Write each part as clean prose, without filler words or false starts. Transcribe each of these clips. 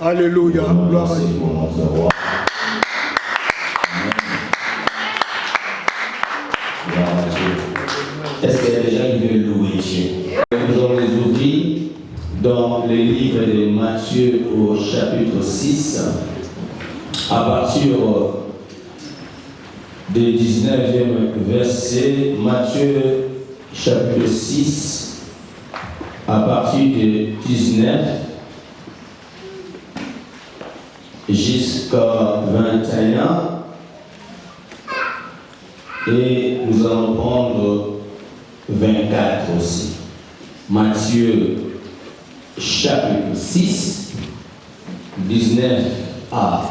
Alléluia. Gloire à Dieu. Est-ce qu'il y a des gens qui veulent louer Dieu? Nous allons les ouvrir dans le livre de Matthieu au chapitre 6, à partir du 19e verset. Matthieu chapitre 6, à partir du 19 jusqu'à 21. Et nous allons prendre 24 aussi. Matthieu chapitre 6, 19 à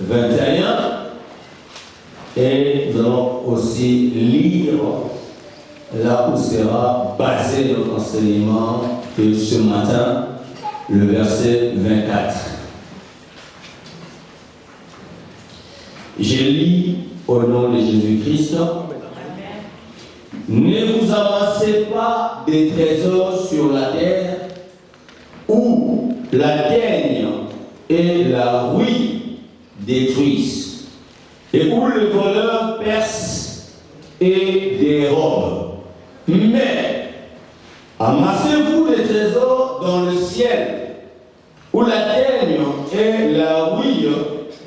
21. Et nous allons aussi lire là où sera basé notre enseignement de ce matin, le verset 24. Je lis au nom de Jésus-Christ. Ne vous amassez pas des trésors sur la terre où la teigne et la rouille détruisent et où le voleur perce et dérobe. Mais amassez-vous des trésors dans le ciel où la teigne et la rouille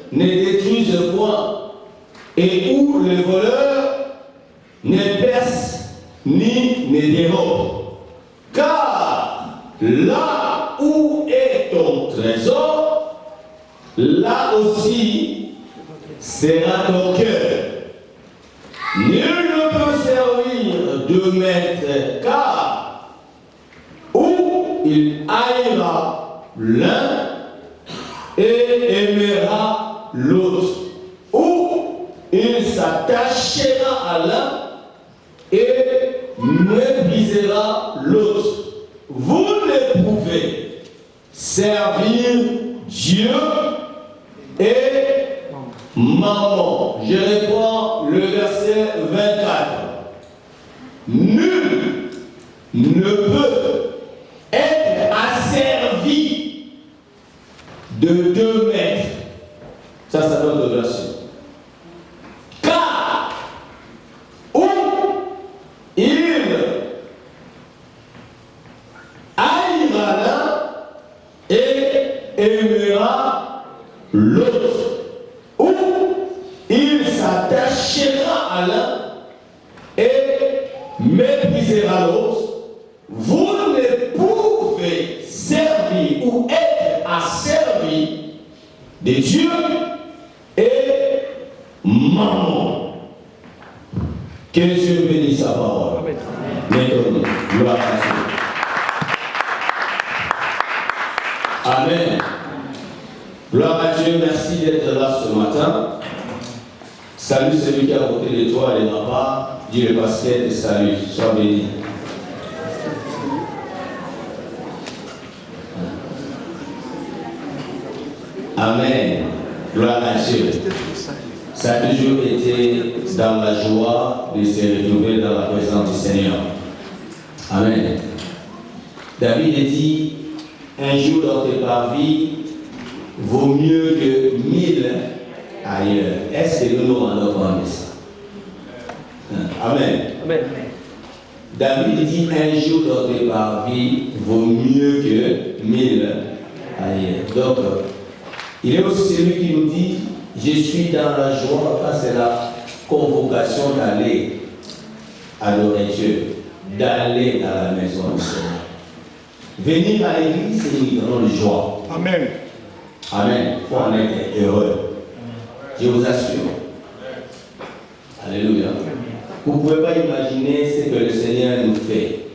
ne détruisent point et où le voleur ne perce ni ne dérobe. Car là où est ton trésor, là aussi sera ton cœur. Nul ne peut servir deux maîtres, car où il haïra l'un et aimera l'autre, ou il s'attachera à l'un et méprisera l'autre. Vous ne pouvez servir Dieu et maman. Je reprends le verset 24. Nul ne peut être asservi de deux maîtres. Ça donne le verset. Car où il haïra l'un et aimera l'autre, ou il s'attachera à l'un et méprisera l'autre, vous ne pouvez servir ou être asservi de Dieu et maman. Que Dieu bénisse sa parole. Maintenant, gloire à Dieu. Amen. Gloire à Dieu, merci d'être là ce matin. Salut celui qui a porté l'étoile et n'a pas dit le basket et salut. Sois béni. Amen. Gloire à Dieu. Ça a toujours été dans la joie de se retrouver dans la présence du Seigneur. Amen. David a dit, un jour dans tes parvis vaut mieux que 1000 ailleurs. Est-ce que nous nous rendons compte de ça? Amen. Amen. David dit, un jour dans tes parvis vaut mieux que 1000 ailleurs. Donc, il est aussi celui qui nous dit, je suis dans la joie quand c'est la convocation d'aller adorer Dieu, d'aller dans la maison du Seigneur. Venir à l'église, c'est une grande joie. Amen. Amen. Il faut en être heureux. Je vous assure. Alléluia. Vous ne pouvez pas imaginer ce que le Seigneur nous fait,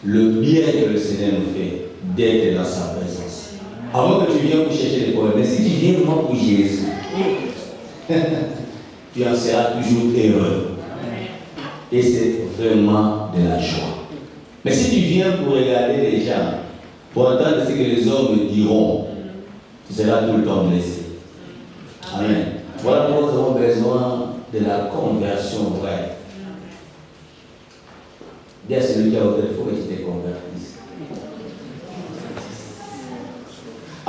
le bien que le Seigneur nous fait, d'être dans sa présence. Avant que tu viennes pour chercher les problèmes, mais si tu viens vraiment pour Jésus, tu en seras toujours heureux. Et c'est vraiment de la joie. Mais si tu viens pour regarder les gens, pour entendre ce que les hommes diront, tu seras tout le temps blessé. Amen. Voilà pourquoi nous avons besoin de la conversion vraie. Dis à celui qui a au téléphone que tu te convertisses.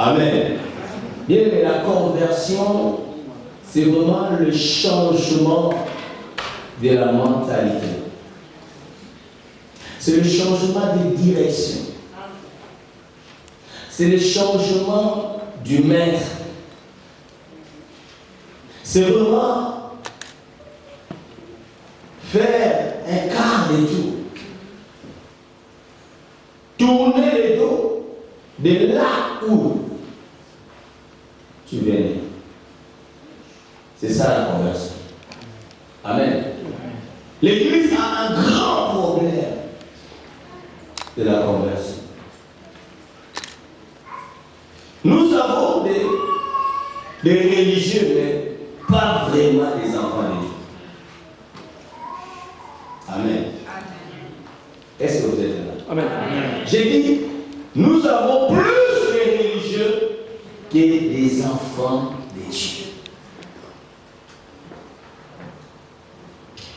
Amen. Bien, mais la conversion, c'est vraiment le changement de la mentalité. C'est le changement de direction. C'est le changement du maître. C'est vraiment faire un quart de tour. Tourner le dos de là où tu venais. C'est ça la conversion. Amen. L'Église a un grand problème de la conversion. Nous avons des religieux, mais pas vraiment des enfants de Dieu. Amen. Est-ce que vous êtes là? Amen. J'ai dit, nous avons plus de religieux que des enfants de Dieu.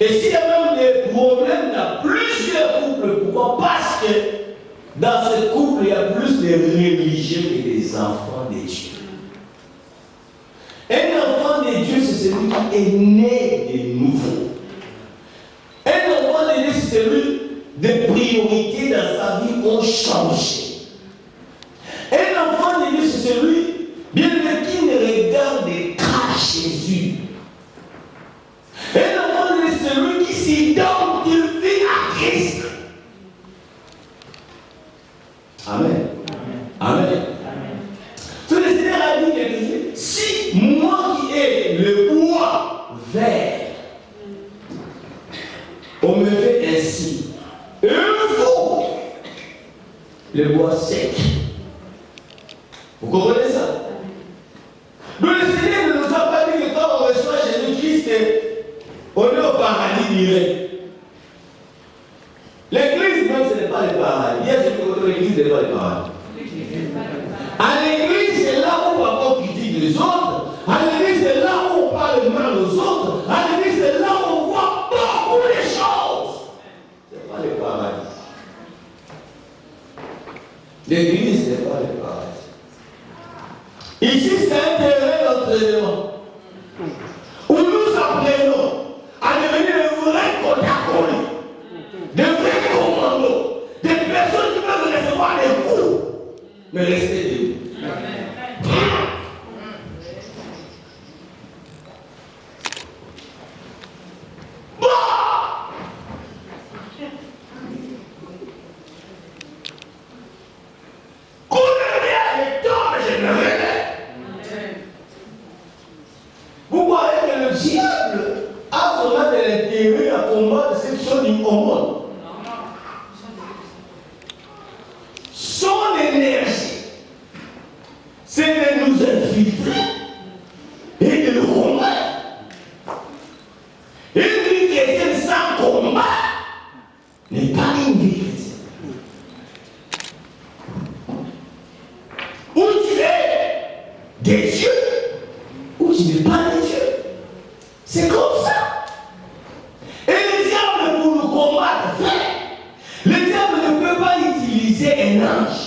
Et s'il y a même des problèmes dans plusieurs couples, pourquoi? Parce que dans ce couple, il y a plus de religieux que des enfants de Dieu. Un enfant de Dieu, c'est celui qui est né de nouveau. Un enfant de Dieu, c'est celui des priorités dans sa vie ont changé. Un enfant de Dieu, c'est celui, bien qui ne regarde qu'à Jésus. Un enfant de Dieu, c'est celui qui s'identifie à Christ. Amen. Amen. Ce que le Seigneur a dit quelque chose. Si moi qui ai le bois vert, on me fait ainsi, et vous, le bois sec. Vous comprenez ça? Mais le Seigneur ne nous a pas dit que quand on reçoit Jésus-Christ, on est au paradis direct. L'église, non, ce n'est pas le paradis. Il y a ce que l'église n'est pas le paradis. À l'église, c'est là où on critique les autres. À l'église, c'est là où on parle mal aux autres. À l'église, c'est là où on voit beaucoup de choses. Ce n'est pas le paradis. L'église n'est pas le paradis. Ici, c'est un terrain d'entraînement où nous apprenons à devenir de vrais contacts, de vrais commandos, des personnes qui peuvent recevoir des coups, mais rester debout. Vous voyez que le diable a vraiment de l'intérêt à combattre cette chose du monde. Son énergie, c'est de nous infiltrer et de nous combattre. Une vie chrétienne sans combat n'est pas une vie chrétienne. Ou tu es des dieux, ou tu n'es pas des dieux. C'est comme ça. Et le diable, pour nous combattre, le diable ne peut pas utiliser un ange.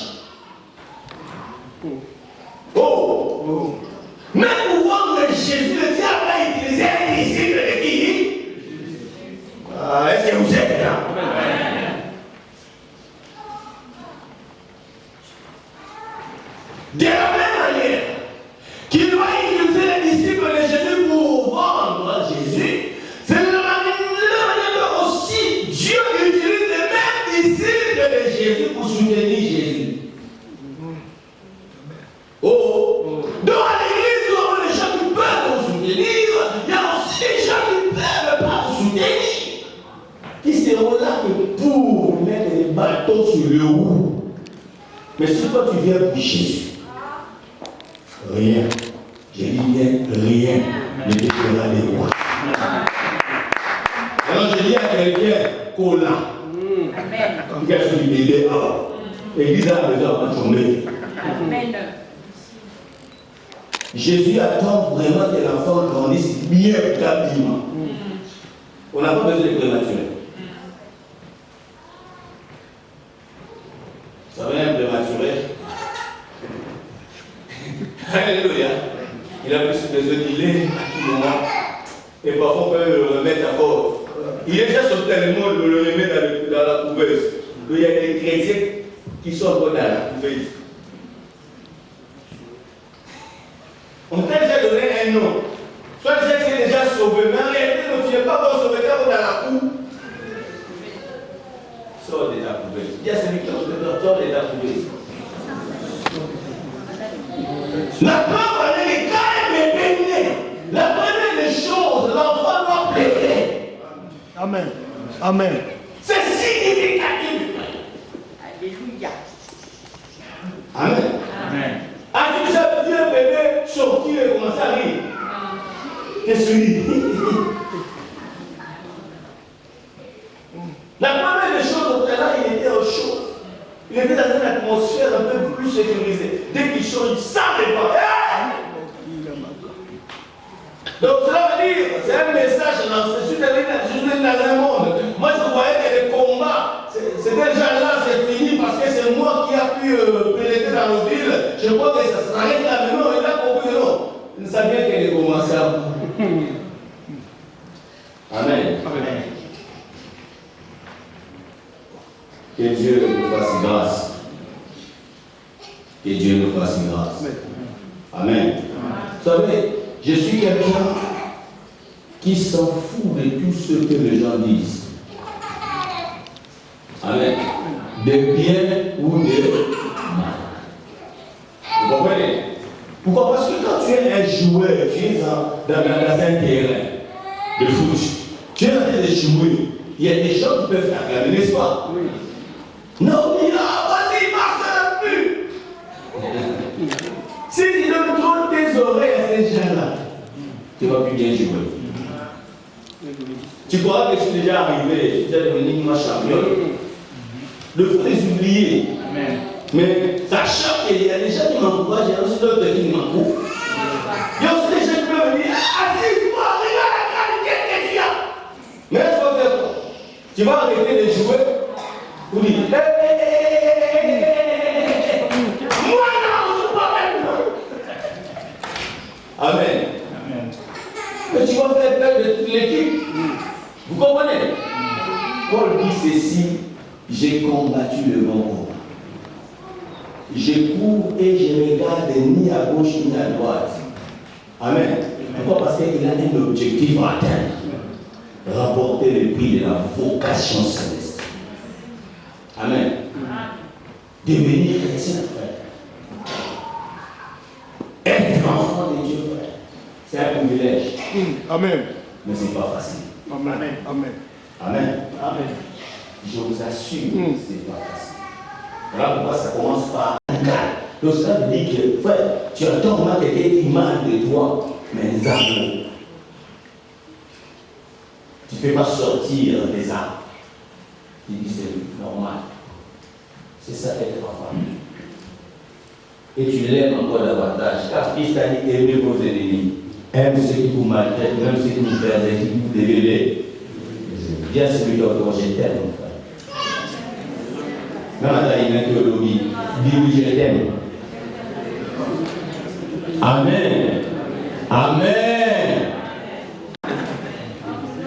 Oh. Même pour vendre Jésus, le diable a utilisé un disciple de qui? Est-ce que vous êtes là? De la même manière qu'il va utiliser les disciples de Jésus pour vendre Jésus, c'est de la manière aussi Dieu utilise les mêmes disciples de Jésus pour soutenir Jésus. Oh. Donc à l'église, nous avons les gens qui peuvent nous soutenir, il y a aussi des gens qui ne peuvent pas nous soutenir, qui seront là que pour mettre les bâtons sur le roue. Mais si toi tu viens pour Jésus, rien, je dis bien rien, ne te fera des rois. Alors je dis à quelqu'un, Kola, qu'est-ce que tu m'aides à l'église a besoin de tomber. Amen. Jésus attend vraiment que l'enfant grandisse bien rapidement. On n'a pas besoin de prématurer. Vous savez, un prématuré, Il a plus besoin d'il est à tout moment. Et parfois, on peut le remettre à bord. Il est déjà sorti dans le monde, le remettre dans la couveuse. Il y a des chrétiens qui sont encore dans la couveuse. On t'a déjà donné un nom. Soit tu es déjà sauvé, mais en réalité, tu n'es pas encore sauvé, tu es dans la cour. Sors de ta couveuse. Il y a celui qui sort de ta couveuse. La preuve, elle est quand même bénie. La première des choses, l'enfant doit plaider. Amen. Amen. C'est significatif. Alléluia. Amen. Amen. As-tu déjà vu un bébé sortir et commencer à rire? Qu'est-ce que tu dis? La première des choses, là, il était au chaud. Il était dans une atmosphère un peu plus sécurisée. Dès qu'il change, il s'en dépend. Donc cela veut dire, c'est un message lancé. Je suis allé dans un monde. Moi je voyais qu'il y a des combats. C'était déjà là, c'est fini parce que c'est moi qui a pu pénétrer dans nos villes. Je crois que ça s'arrête là, mais non, il a compris que non. Il savait qu'elle est commencée à vous. Amen. Amen. Que Dieu nous fasse grâce. Que Dieu nous fasse grâce. Amen. Vous savez, je suis quelqu'un qui s'en fout de tout ce que les gens disent. Amen. De bien ou de mal. Vous comprenez? Pourquoi? Parce que quand tu es un joueur, tu es dans un terrain de foot, tu es en train de jouer, il y a des gens qui peuvent t'acclamer, n'est-ce pas? Oui. Non, mais vas-y, marche plus. Si tu donnes trop tes oreilles à ces gens-là, tu ne vas plus bien jouer. Tu crois que je suis déjà arrivé, je suis déjà devenu ma championne. Le faut les oublier. Amen. Mais sachant qu'il y a des gens qui m'encouragent, il y a aussi d'autres qui m'encouragent. Il y a aussi des gens qui peuvent venir, assis-toi, regarde la qualité que tu as. Mais là, tu vas faire quoi? Tu vas arrêter de jouer pour dire, moi non, je ne suis pas maintenant. Amen. Amen. Mais tu vas faire peur de toute l'équipe. Vous comprenez? Paul dit ceci, j'ai combattu le bon combat. Je cours et je regarde ni à gauche ni à droite. Amen. Pourquoi? Parce qu'il a un objectif à atteindre. Remporter le prix de la vocation céleste. Amen. Devenir chrétien, frère. Être enfant de Dieu, frère. C'est un privilège. Amen. Mais ce n'est pas facile. Amen. Amen. Amen. Amen. Je vous assure, ce n'est pas facile. Voilà pourquoi ça commence par un cas. Donc ça veut dire que, frère, tu entends comment quelqu'un qui manque de toi, mais les amours. Tu ne fais pas sortir des âmes. Tu dis c'est normal. C'est ça être enfant. Et tu l'aimes encore davantage. Car Christ a dit aimez vos ennemis. Aime ceux qui vous maltraitent, même ceux qui vous persécutent, qui vous développer. Bien celui d'autre, je t'aime, mon frère. Même dans une théologie, dis oui, je t'aime. Amen. Amen.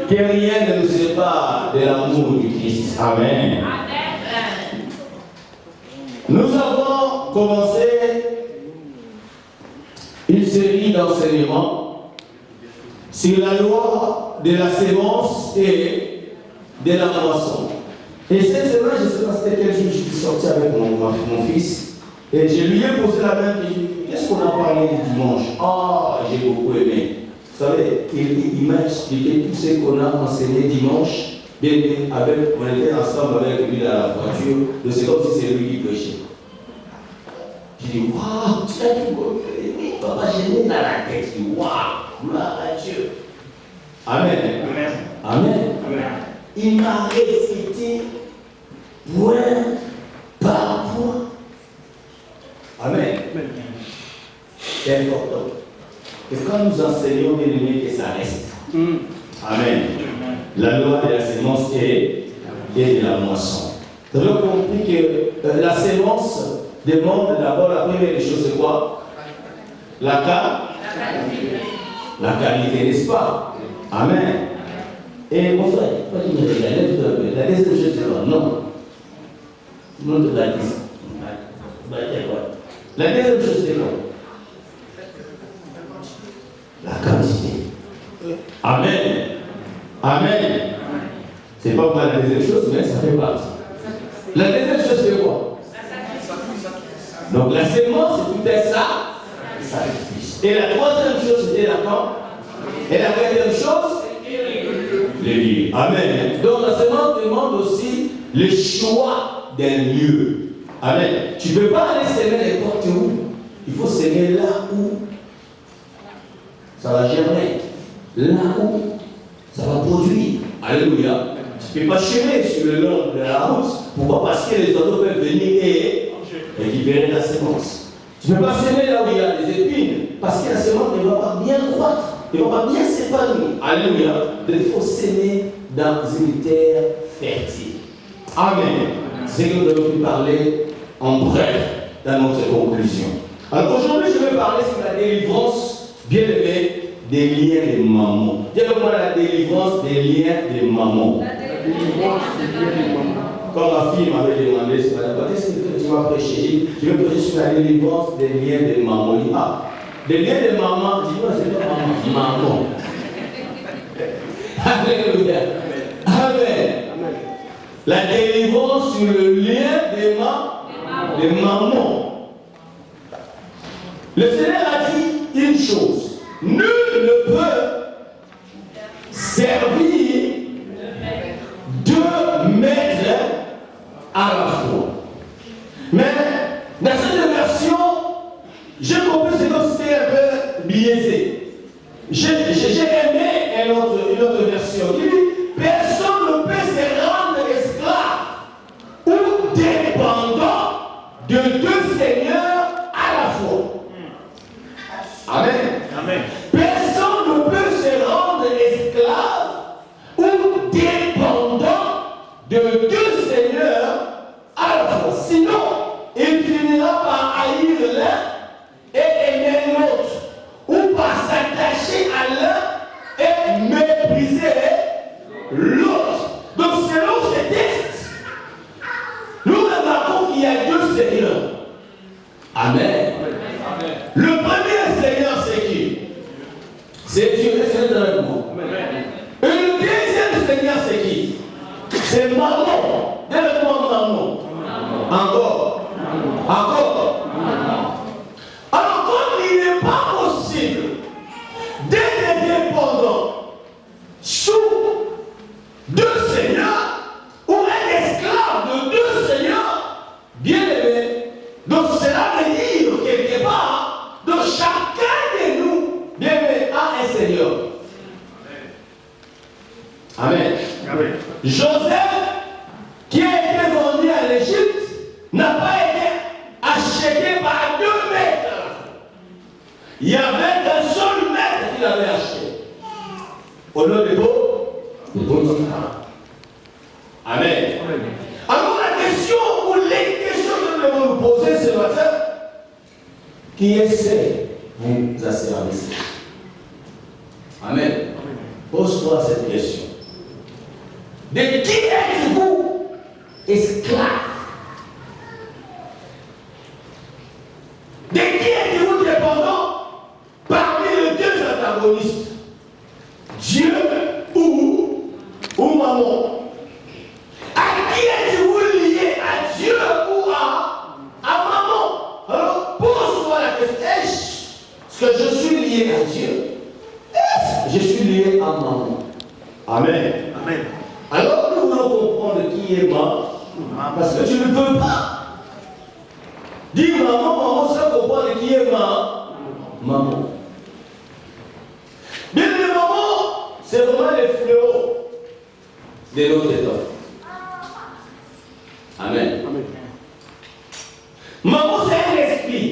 Que rien ne nous sépare de l'amour du Christ. Amen. Nous avons commencé une série d'enseignements sur la loi de la sémence et de la moisson. Et cette semaine, je ne sais pas c'était quel jour je suis sorti avec mon fils. Et je lui ai posé la même question. Qu'est-ce qu'on a parlé du dimanche? Ah, j'ai beaucoup aimé. Vous savez, il m'a expliqué tout ce qu'on a enseigné dimanche. Bien, on était ensemble avec lui dans la voiture. C'est comme si c'est lui qui prêchait. J'ai dit, waouh, tu as tout compris. Papa, j'ai mis dans la tête. Je dis, waouh, gloire à Dieu. Amen. Amen. Amen. Amen. Il m'a récité point par point. Amen. C'est important. Et quand nous enseignons, bien aimé, que ça reste. Amen. La loi de la sémence et de la moisson. Vous avez compris que la sémence demande d'abord la première des choses, c'est quoi? La La qualité, n'est-ce pas? Amen. Et mon frère, pas qu'il me regarde tout un peu. La deuxième chose, c'est quoi? Non. Non, de la dix. La deuxième chose, c'est quoi? La quantité. Amen. Amen. C'est pas mal la deuxième chose, mais ça fait partie. La deuxième chose, c'est quoi? Donc la sémence, c'est tout est ça. Et la troisième chose, c'était la quoi? Et la quatrième chose, les lieux. Amen. Donc la sémence demande aussi le choix d'un lieu. Amen. Tu ne peux pas aller s'aimer n'importe où. Il faut s'aimer là où ça va germer. Là où ça va produire. Alléluia. Tu ne peux pas semer sur le long de la route. Pourquoi? Parce que les oiseaux peuvent venir et récupérer la sémence. Tu ne peux pas semer là où il y a des épines. Parce que la sémence ne va pas bien croître. Elle ne va pas bien s'épanouir. Alléluia. Donc il faut s'aimer dans une terre fertile. Amen. C'est ce que nous devons pu parler en bref dans notre conclusion. Alors aujourd'hui, je vais parler sur la délivrance, bien aimé, des liens de maman. Dis-moi la délivrance des liens de maman. Quand ma fille m'avait demandé ce matin, qu'est-ce que tu vas prêcher? Je vais prêcher sur la délivrance des liens de maman. Il dit, ah, des liens de maman, je dis, non, c'est pas maman. Maman. Alléluia. Amen. La délivrance sur le lien de maman. Le Seigneur a dit une chose. Nul ne peut servir deux maîtres à la fois. Mais dans cette version, j'ai compris ce que c'était un peu biaisé. J'ai aimé une autre version qui dit personne ne peut se rendre esclave ou dépendant de deux seigneurs à la fois. Amen. Amen. Personne ne peut se rendre esclave ou dépendant de deux seigneurs à la fois. Sinon, il finira par haïr l'un et aimer l'autre, ou par s'attacher à l'un et mépriser l'autre. Donc, selon ces textes, nous remarquons qu'il y a deux seigneurs. Amen. Amen. Le premier seigneur, c'est qui? C'est Dieu. Est-ce que vous êtes avec moi? Et le deuxième seigneur, c'est qui? C'est maman. Donne-moi maman. Encore. Encore. Alors, comme il n'est pas possible d'être dépendant sous deux seigneurs ou un esclave de deux seigneurs, bien aimé, donc cela veut dire quelque part, donc chacun de nous, bien aimé, a un seigneur. Amen. Amen. Joseph, qui a été vendu à l'Égypte, n'a pas été acheté par deux maîtres. Il y avait un seul maître qu'il avait acheté. Au nom de Dieu. Amen. Alors la question ou les questions que nous devons nous poser ce matin, qui essaie vous asservir? Amen. Pose-toi cette question. De qui êtes-vous esclave? De qui êtes-vous dépendant parmi les deux antagonistes? Dieu ou maman? À qui êtes-vous lié? À Dieu ou à maman? Alors pose-toi la question. Est-ce que je suis lié à Dieu? Est-ce que je suis lié à maman? Amen. Amen. Alors nous voulons comprendre qui est maman. Parce que tu ne peux pas dire maman sans comprendre qui est maman. Bien les mamans, c'est vraiment les fléaux de notre état. Amen. Amen. Maman, c'est un esprit.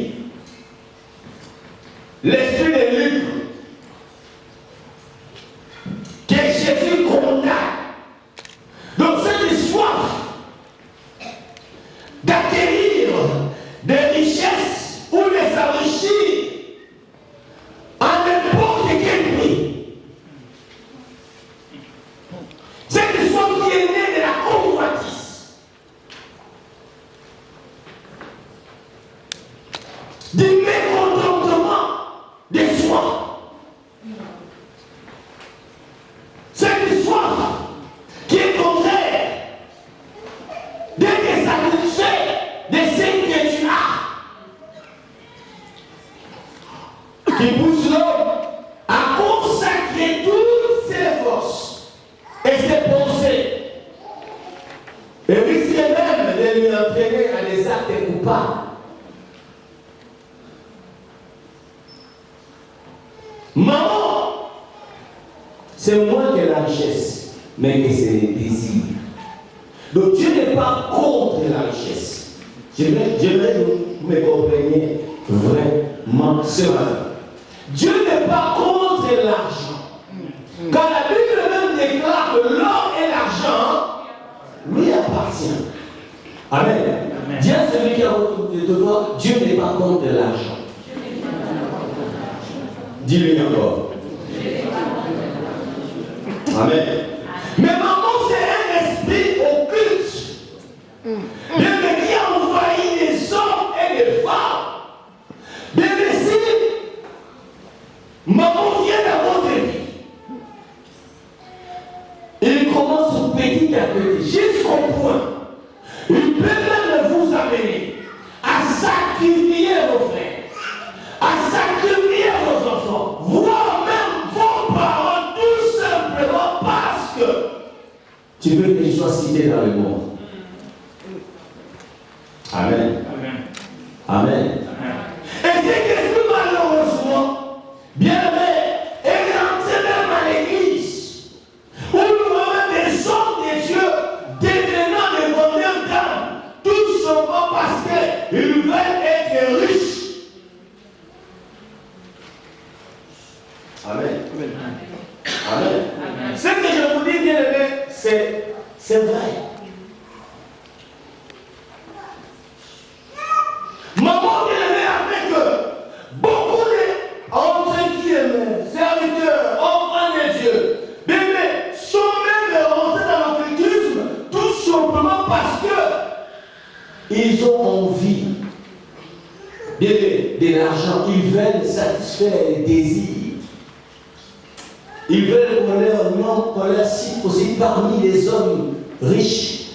L'esprit de Luc. Que Jésus condamne. Donc, ceux qui soif d'acquérir des richesses ou de s'enrichir en Maman, c'est moins que la richesse, mais que c'est les désirs. Donc Dieu n'est pas contre la richesse. J'aimerais que vous me compreniez vraiment ce matin. Dieu n'est pas contre l'argent. Quand la Bible même déclare que l'or et l'argent lui appartient. Amen. Dis à celui qui est autour de toi, Dieu n'est pas contre l'argent. Dis-lui encore. Amen. Mais maman, c'est un esprit occulte. Bien mais qui a envahi les hommes et les femmes. Bien mais si maman vient dans votre vie, il commence petit à petit, jusqu'au point. Il peut même vous amener à sacrifier vos frères, à sacrifier vos enfants, voire même vos parents, tout simplement parce que tu veux qu'ils soient cités dans le monde. Amen. Amen. Et c'est que malheureusement, bien aimé, est rentré même à l'église, où nous voyons des hommes de Dieu devenant des vendeurs d'âmes, tout simplement parce qu'ils veulent être riches. Amen. Amen. Ce que je vous dis, bien aimé, c'est vrai. Maman bien aimée avec beaucoup entre guillemets, serviteurs, enfants de Dieu, bébés, sont même rentrés dans l'occultisme, tout simplement parce que ils ont envie de l'argent, ils veulent satisfaire les désirs. Ils veulent qu'on leur nomme, qu'on leur cite aussi parmi les hommes riches,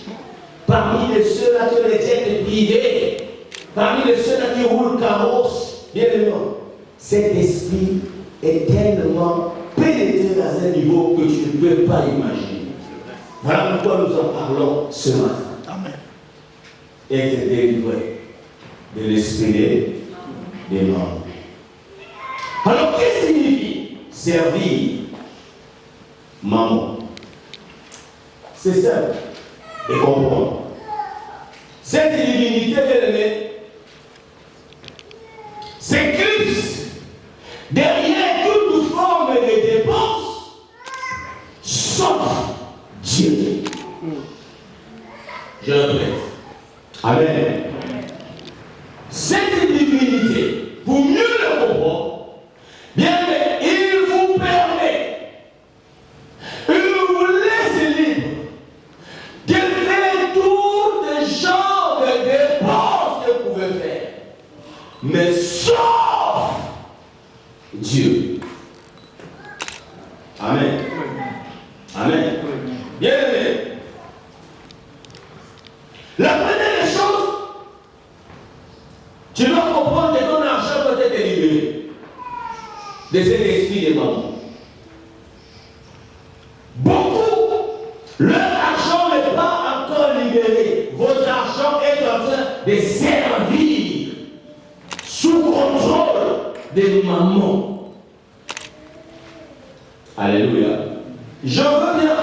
parmi ceux-là qui ont les jets privés, parmi ceux-là qui roulent carrosse. Bien évidemment, cet esprit est tellement pénétré dans un niveau que tu ne peux pas imaginer. Voilà pourquoi nous en parlons ce matin. Amen. Être délivré de l'esprit des morts. Alors, qu'est-ce que signifie servir maman? C'est simple de comprendre. Cette divinité, bien aimée, s'éclipse derrière toute forme de dépense, sauf Dieu. Je répète. Amen. Cette divinité, pour mieux le comprendre, bien aimé, il vous permet, il vous laisse libre de faire tout le genre de dépenses que vous pouvez faire. Mais sauf Dieu. Amen. Amen. Bien aimé. La première des choses, tu dois comprendre que ton argent doit être libéré de cet esprit de maman. Beaucoup, leur argent n'est pas encore libéré. Votre argent est en train de servir sous contrôle de maman. Alléluia. Je veux bien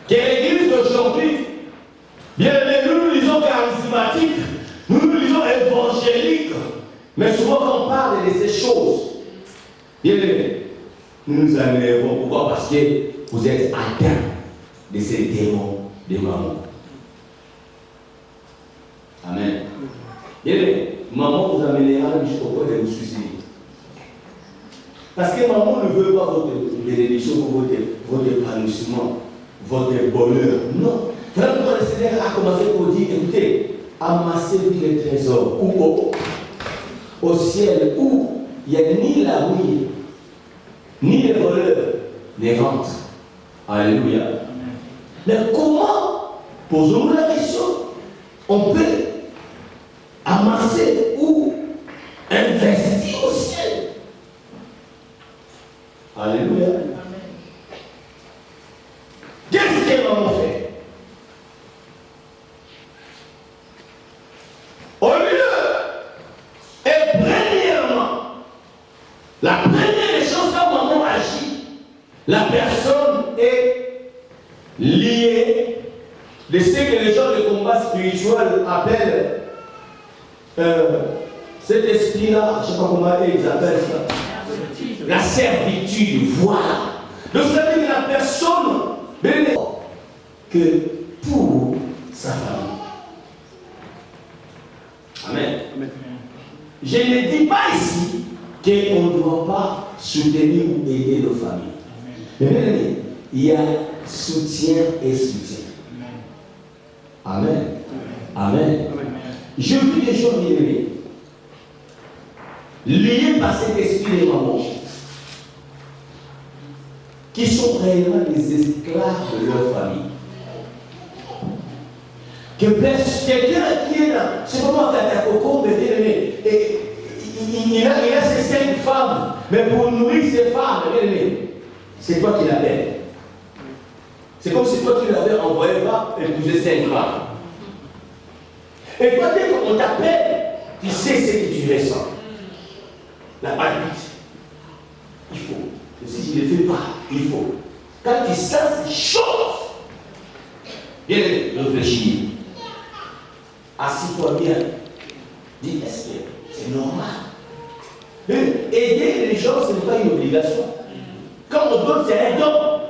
que l'église d'aujourd'hui, bien aimé, nous lisons charismatique, nous lisons évangélique, mais souvent quand on parle de ces choses, bien aimé, nous nous améliorons. Pourquoi? Parce que vous êtes atteints de ces démons de maman. Amen. Bien aimé, maman vous amènera jusqu'au point de vous suicider. Parce que maman ne veut pas votre bénédiction, votre épanouissement, votre bonheur. Non. Vraiment, le Seigneur a commencé pour dire, écoutez, amassez-vous les trésors ou au ciel où il n'y a ni la rouille, ni les voleurs, les ventes. Alléluia. Mais comment, posons-nous la question, on peut amasser ou investir au ciel? Alléluia. Qu'est-ce que maman fait? Au lieu, et premièrement, la première chose que maman la personne est liée de ce que les gens de combat spirituel appellent cet esprit-là, je ne sais pas comment ils appellent ça. La servitude, voilà. Donc ça veut dire que la personne n'est que pour sa famille. Amen. Amen. Je ne dis pas ici qu'on ne doit pas soutenir ou aider nos familles. Mais il y a soutien et soutien. Amen. Amen. Je vis des gens bien-aimés, liés par cet esprit de maman, qui sont réellement des esclaves de leur famille. Que quelqu'un qui est là, c'est pas moi qui a coco, mais bien aimé, il a ses 5 femmes, mais pour nourrir ces femmes, bien aimé, c'est toi qui l'appelles. C'est comme si toi tu l'avais envoyé là et épouser 5 femmes. Et toi, dès qu'on t'appelle, tu sais ce que tu ressens. La palpite. Il faut. Et si je ne le fais pas, il faut. Quand tu sens ces choses, viens réfléchir. Assis-toi bien. Dis, est-ce que c'est normal? Aider les gens, ce n'est pas une obligation. Quand on donne, c'est un don.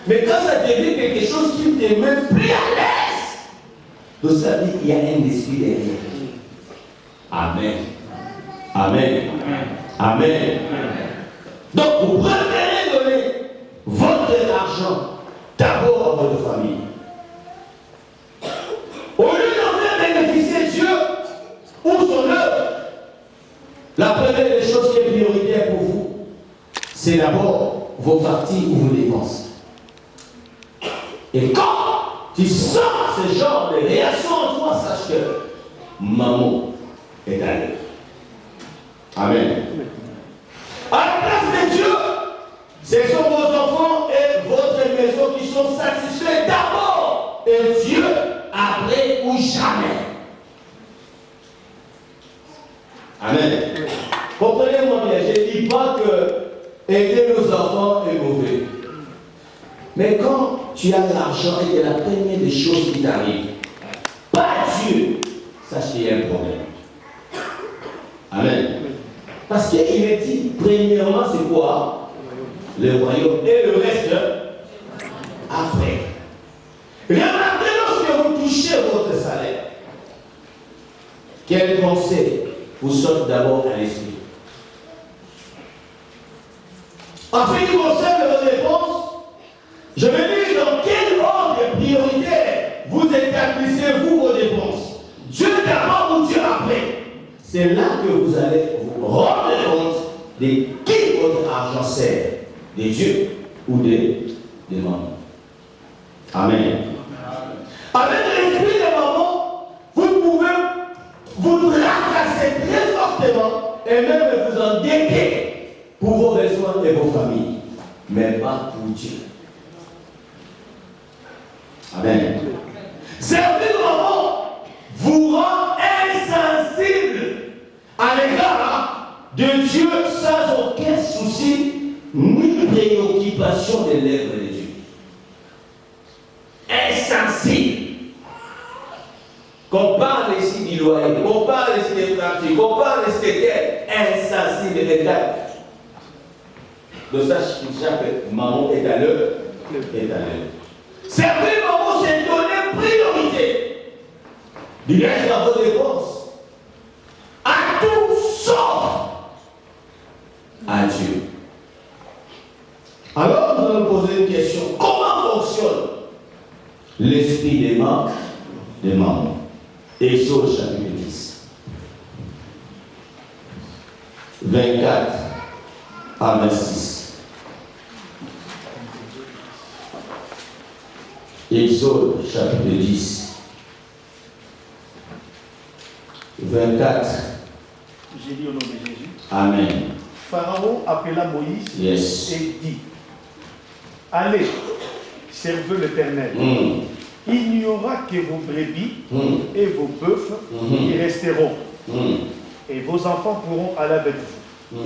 Mais quand ça devient quelque chose qui ne te met plus à l'aise, donc ça veut dire qu'il y a un esprit derrière. Amen. Amen. Amen. Donc vous préférez donner votre argent d'abord à votre famille. Au lieu d'en faire bénéficier Dieu ou son œuvre, la première des choses qui est prioritaire pour vous, c'est d'abord vos parties ou vos dépenses. Et quand tu sens ce genre de réaction en toi, sache que maman est à l'œuvre. Amen. À la place de Dieu, ce sont vos enfants et votre maison qui sont satisfaits d'abord. Et Dieu après ou jamais. Amen. Comprenez-moi bien, je ne dis pas que aider nos enfants est mauvais. Mais quand tu as l'argent et que la première des choses qui t'arrive, pas Dieu, sache qu'il y a un problème. Amen. Parce qu'il est dit, premièrement, c'est quoi? Le royaume. Et le reste, après. Remarquez lorsque vous touchez votre salaire, quel conseil vous saute d'abord à l'esprit? En ce qui concerne vos dépenses, je vais dire dans quel ordre prioritaire vous établissez vos dépenses. Dieu d'abord ou Dieu après. C'est là que vous allez vous rendre compte de qui votre argent sert. De Dieu ou des mamans. Amen. Avec l'esprit de maman, vous pouvez vous tracasser très fortement et même vous endetter pour vos besoins et vos familles. Mais pas pour Dieu. Amen. Servir de maman vous rend insensible à l'égard de Dieu sans aucun souci ni préoccupation des lèvres de Dieu. Insensible. Qu'on parle ici du loyer, qu'on parle ici des pratiques, qu'on parle ici des terres, insensible et regarde. Donc sache que maman est à l'heure, est à l'heure. Servir maman, c'est donner priorité. Du reste à vos dépenses. À tout sauf à Dieu. Alors nous allons poser une question. Comment fonctionne l'esprit des mamans? Exode chapitre 10. 24 à 26. Exode chapitre 10. 24. J'ai dit au nom de Jésus. Amen. Pharaon appela Moïse et dit, allez, servez l'Éternel. Il n'y aura que vos brebis et vos bœufs qui resteront. Et vos enfants pourront aller avec vous.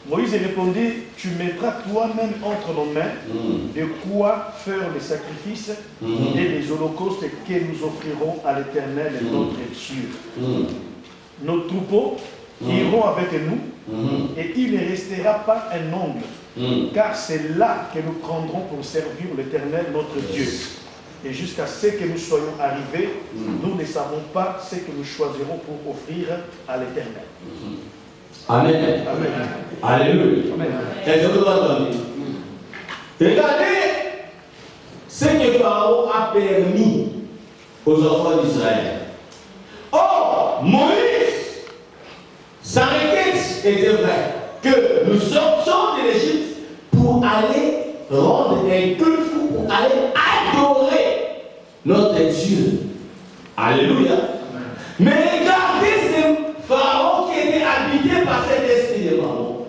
Moïse répondit, tu mettras toi-même entre nos mains de quoi faire les sacrifices et les holocaustes que nous offrirons à l'Éternel notre Dieu. Nos troupeaux iront avec nous et il ne restera pas un ongle, car c'est là que nous prendrons pour servir l'Éternel notre Dieu. Et jusqu'à ce que nous soyons arrivés, nous ne savons pas ce que nous choisirons pour offrir à l'Éternel. Amen. Amen. Alléluia. Est-ce que vous entendez? Regardez ce que Pharaon a permis aux enfants d'Israël. Or, Moïse, sa requête était vraie, que nous sortions de l'Égypte pour aller rendre un culte, pour aller adorer notre Dieu. Alléluia. Mais regardez ce Pharaon qui était habité par cet esprit de maman.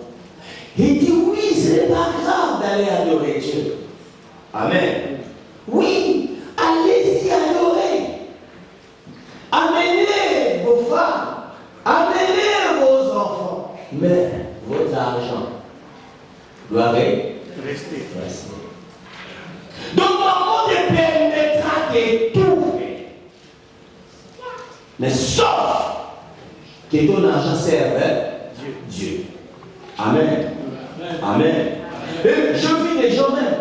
Il dit oui, ce n'est pas grave d'aller adorer Dieu. Amen. Oui, allez-y adorer. Amenez vos femmes, amenez vos enfants, mais votre argent doit rester. Donc maman te permettra de tout faire. Mais sauf que ton argent serve Dieu. Amen. Amen. Et je vis des gens même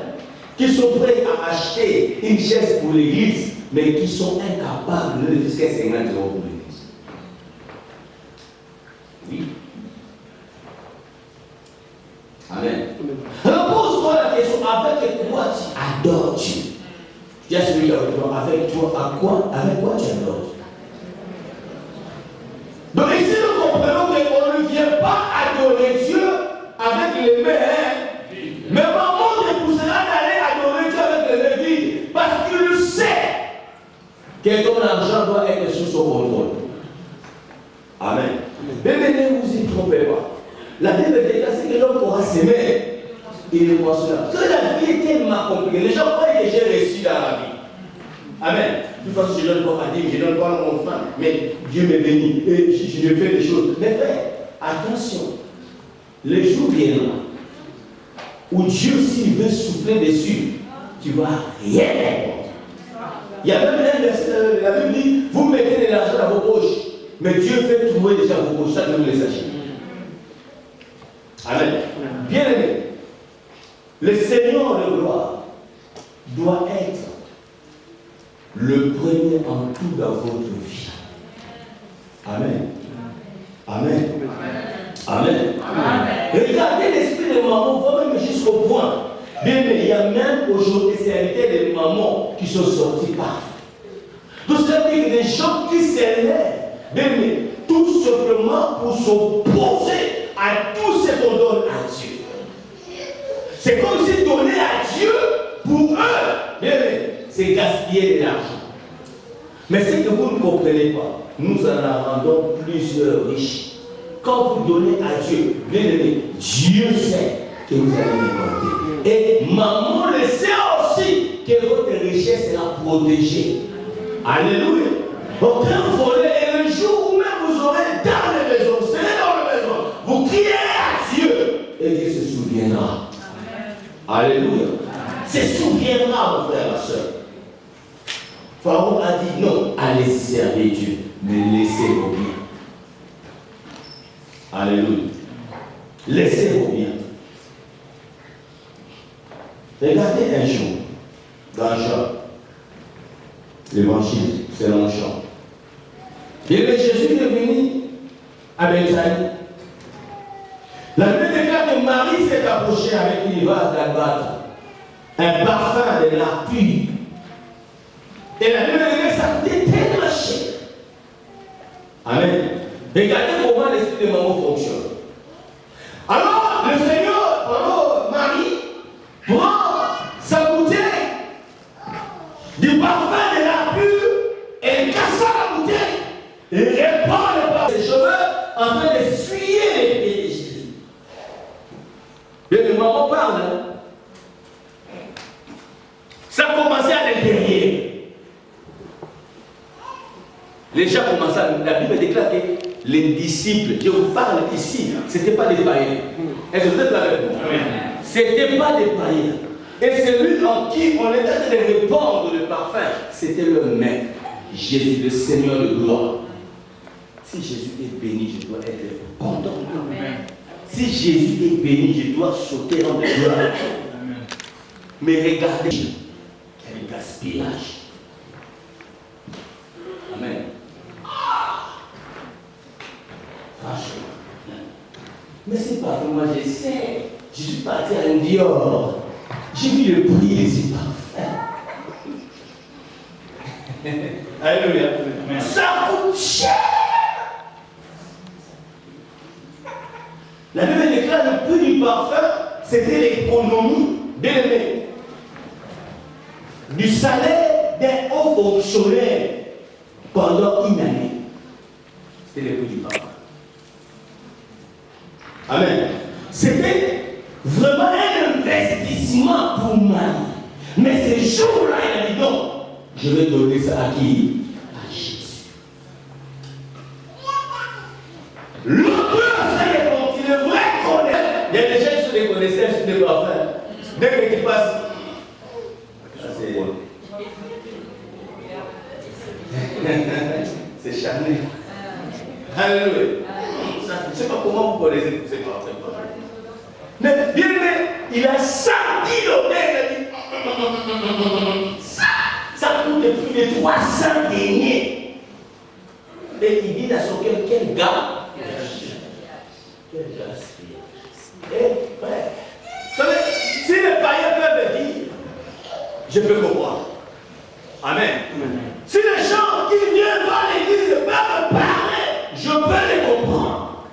qui sont prêts à acheter une chaise pour l'église, mais qui sont incapables de le faire 50 € pour l'église. Oui. Amen. Alors pose-toi la question, avec quoi tu adores Dieu? Tu as celui qui avec toi, avec quoi tu adores Dieu? Donc ici nous comprenons qu'on ne vient pas adorer Dieu avec les mains, mais maman te poussera d'aller adorer Dieu avec les mains vides, parce qu'il sait que ton argent doit être sous son contrôle. Amen. Mais ne vous y trompez pas. La Bible déclare que l'homme pourra s'aimer et le moissonnera. Parce que la vie est tellement compliquée. Les gens croient que j'ai réussi dans la vie. Amen. De toute façon, je ne donne pas à Dieu, je ne donne pas à mon frère, mais Dieu me bénit et je fais des choses. Mais frère, attention, les jours viendront où Dieu, s'il veut souffler dessus, tu ne vas rien répondre. Il y a même un verset, la Bible dit, vous mettez de l'argent dans vos poches, mais Dieu fait trouver déjà vos poches, ça que vous les sachez. Amen. Bien aimé, le Seigneur de gloire doit être le premier en tout dans votre vie. Amen. Amen. Amen. Amen. Regardez l'esprit de maman, va même jusqu'au point. Bien, mais il y a même aujourd'hui des mamans qui sont sorties partout. Tout ça veut dire que des gens qui s'élèvent, bien, mais tout simplement pour s'opposer à tout ce qu'on donne à Dieu. C'est comme si donner à Dieu pour eux, bien, c'est gaspiller de l'argent. Mais ce que vous ne comprenez pas, nous en rendons plusieurs riches. Quand vous donnez à Dieu, bien aimé, Dieu sait que vous allez récolter. Et maman le sait aussi que votre richesse sera protégée. Alléluia. Aucun volet, et le jour où même vous aurez dans les maisons, serez dans les maisons, vous crierez à Dieu et Dieu se souviendra. Alléluia. Se souviendra, mon frère, ma soeur. Pharaon a dit non, allez-y servir Dieu, mais laissez vos biens. Alléluia. Laissez vos biens. Regardez un jour, dans Jean, l'évangile, selon Jean. Et Jésus est venu à Bethanie. La Bible déclare que Marie s'est approchée avec une vase d'albâtre, un parfum de la pure. Et la Bible déclare que ça coûtait tellement cher. Amen. Regardez comment l'esprit de maman fonctionne. Alors, le Seigneur, Marie, prend sa bouteille du parfum de la pure et casse la bouteille et répand par ses cheveux en train de fuyer les pieds de Jésus. Et maman parle. Hein? Ça a commencé à l'intérieur. Les gens commençaient à... La Bible déclare que les disciples, je vous parle ici, ce n'était pas des païens. Est-ce que vous êtes avec moi? Ce n'était pas des païens. Et celui en qui on était en train de répandre le parfum, c'était le maître, Jésus, le Seigneur de gloire. Si Jésus est béni, je dois être content. Si Jésus est béni, je dois sauter en gloire. Mais regardez, quel gaspillage. Amen. Franchement. Mais c'est pas que moi j'essaie. Je suis parti à un Dior. J'ai vu le prix des parfums. Alléluia. Ça coûte cher. La Bible déclare le prix du parfum, c'était l'économie bien-aimée du salaire d'un haut fonctionnaire pendant une année. C'était le prix du parfum. Amen. C'était vraiment un investissement pour moi. Mais ce jour-là, il a dit non, je vais donner ça à qui? À Jésus. L'auteur, c'est le vrai connaisseur. Il y a des gens qui sont des connaisseurs sur des parfums. Dès que tu passes, c'est charnel. Alléluia. Je ne sais pas comment vous connaissez ces parfums. Mais bien aimé, il a senti l'odeur, il a dit ça coûte plus de 300 deniers. Et il dit dans son cœur, quel gars, quel gaspillage. Eh frère, vous savez, si les païens peuvent dire, je peux comprendre. Amen. Si les gens qui viennent voir l'église peuvent me parler, je peux les comprendre.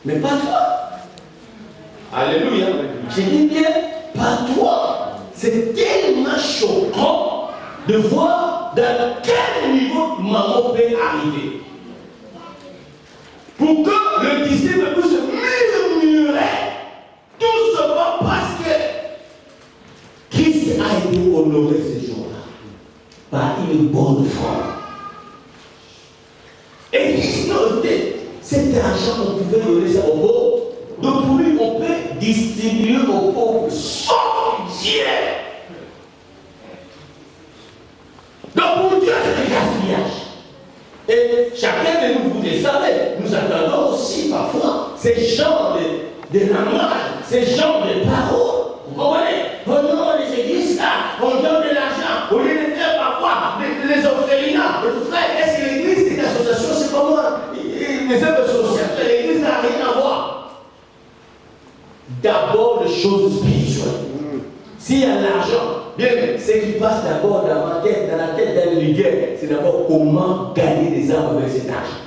Mais pas toi. Alléluia. Je dis bien, pas toi. C'est tellement choquant de voir dans quel niveau maman peut arriver. Pour que le disciple puisse se murmurer tout simplement parce que Christ a été honoré ce jour-là par une bonne foi. Et il notait cet argent, on pouvait donner ça aux pauvres. Donc pour lui, on peut distribuer aux pauvres sans Dieu. Donc pour Dieu, c'est un gaspillage. Et chacun de nous, vous le savez, nous attendons aussi parfois ces genres de langage, ces genres de paroles. Vous comprenez? Pendant les églises là, on donne de l'argent, au lieu de faire parfois les orphelinats. Frère, est-ce que l'église est une association? C'est pas moi. Les œuvres sociales, l'église n'a rien à voir. D'abord les choses spirituelles. S'il y a l'argent, bien, ce qui passe d'abord dans ma tête, dans la tête d'un leader, c'est d'abord comment gagner des armes avec cet argent.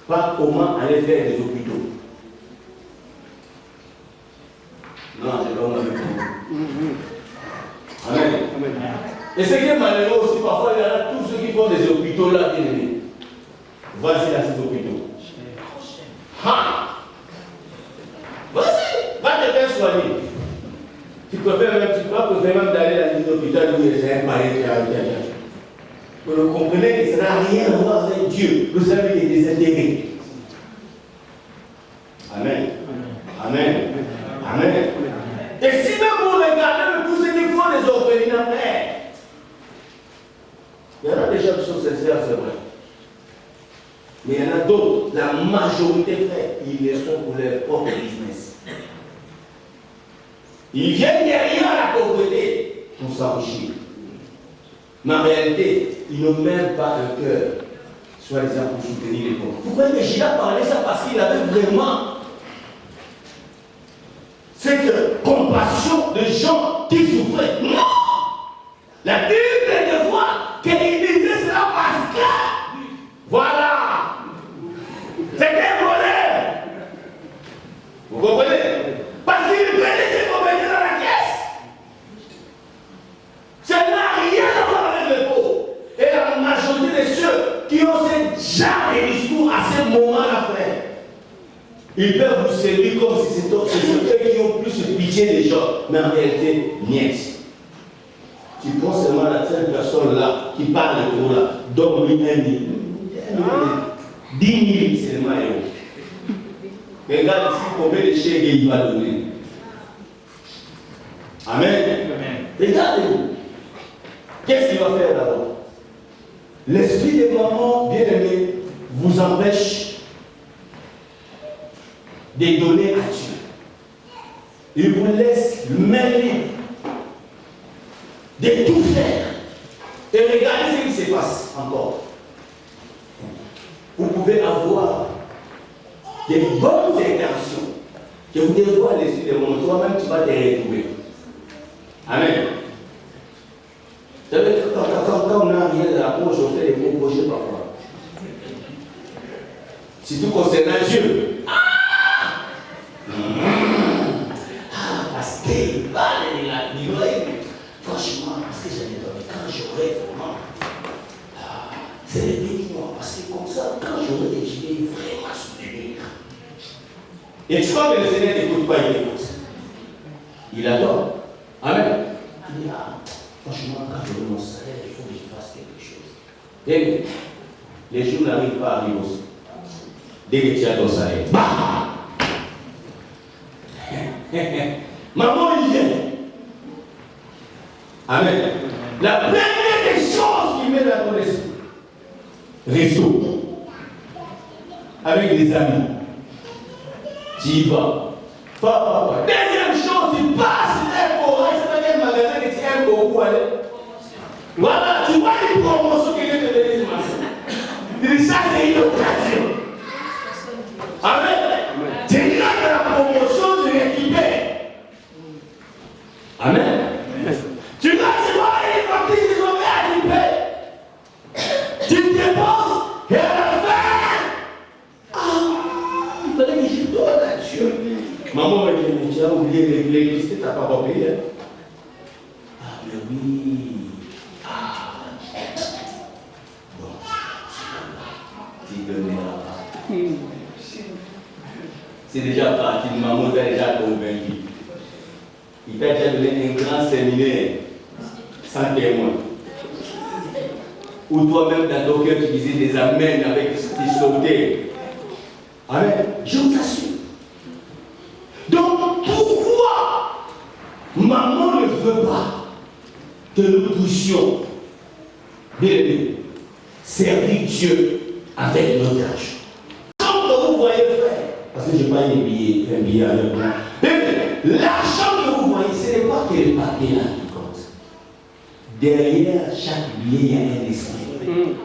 Pas comment aller faire des hôpitaux. Non, je donne avec vous. Amen. Et ce qui est malheureux aussi, parfois, il y en a tous ceux qui font des hôpitaux là, bien aimés. Voici là ces hôpitaux. Ha! Vas-y, va te faire soigner. Tu préfères même d'aller dans l'hôpital où il y a un pareil qui a été. Vous comprenez que ça n'a rien à voir avec Dieu. Vous savez, il est désintégré. Amen. Amen. Amen. Et si même vous regardez tous ceux qui font les orphelinats, il y en a des gens qui sont sincères, c'est vrai. Mais il y en a d'autres, la majorité, frère, ils les sont pour leur propre business. Ils viennent derrière la pauvreté pour s'enrichir. Mais en réalité, ils n'ont même pas de cœur, soi-disant pour soutenir les pauvres. Pourquoi Jésus a parlé ça? Parce qu'il avait vraiment cette compassion de gens qui souffraient. Non! La Bible de fois qu'il disait cela parce que, voilà, c'était un voleur. Vous comprenez? Parce qu'il prenait ses compétences dans la caisse. Ça n'a rien à voir avec le pauvre. Et la majorité de ceux qui ont ce genre de discours à ce moment-là, frère, ils peuvent vous servir comme si c'était eux qui ont plus pitié des gens. Mais en réalité, niet. Tu prends seulement la seule personne-là qui parle de toi là, donne-lui 1 000. 10 000 seulement euros. Regarde ici combien de chèques il va donner. Amen. Regardez-vous. Qu'est-ce qu'il va faire d'abord? L'esprit des mamans, bien aimés, vous empêche de donner à Dieu. Il vous laisse main libre de tout faire. Et regardez ce qui se passe encore. Vous pouvez avoir des bonnes intentions que vous devez voir l'esprit des mamans. Toi-même, tu vas te retrouver. Amen. Vous savez, quand on n'a rien à la poche, on fait des gros projets parfois. Surtout concernant Dieu. Parce qu'il parle de la livrée. Franchement, parce que j'avais donné, quand j'aurai vraiment, c'est le béniment. Parce que comme ça, quand j'aurai, je vais vraiment soutenir. Et tu crois que le Seigneur n'écoute pas, il écoute. Il adore. Amen. Il dit, franchement, quand j'aurai mon salaire, il faut que je fasse quelque chose. Et les jours n'arrivent pas à arriver aussi. Dès que tu as ton salaire, maman, il vient. Amen. La première des choses qui met dans ton esprit, resto. Avec des amis. Tu y vas. Papa. Deuxième chose, tu passes un courant. C'est pas quel magasin que tu aimes beaucoup aller. Voilà, tu vois les promotions que je te donne ce matin. Tu dis ça, c'est une occasion. Amen. Tu regardes la promotion, tu récupères. Amen. Tu regardes, tu vois les parties, tu vois, tu payes. Tu te déposes et à la fin, il fallait que je donne à Dieu. Maman m'a dit, mais tu as oublié l'électricité, tu n'as pas payé. Ah, mais oui. Bon, tu donneras pas. C'est déjà parti, maman t'a déjà convaincu. Il t'a déjà donné un grand séminaire sans témoin. Ou toi-même dans ton cœur tu disais des amens avec ce qui sautait. Amen. Je vous assure. Donc pourquoi maman ne veut pas que nous puissions, bien aimé, servir Dieu avec notre argent? Quand vous voyez faire, parce que je n'ai pas un billet avec moi. L'argent que vous voyez, ce n'est pas que le papier là qui compte. Derrière chaque billet, il y a un esprit.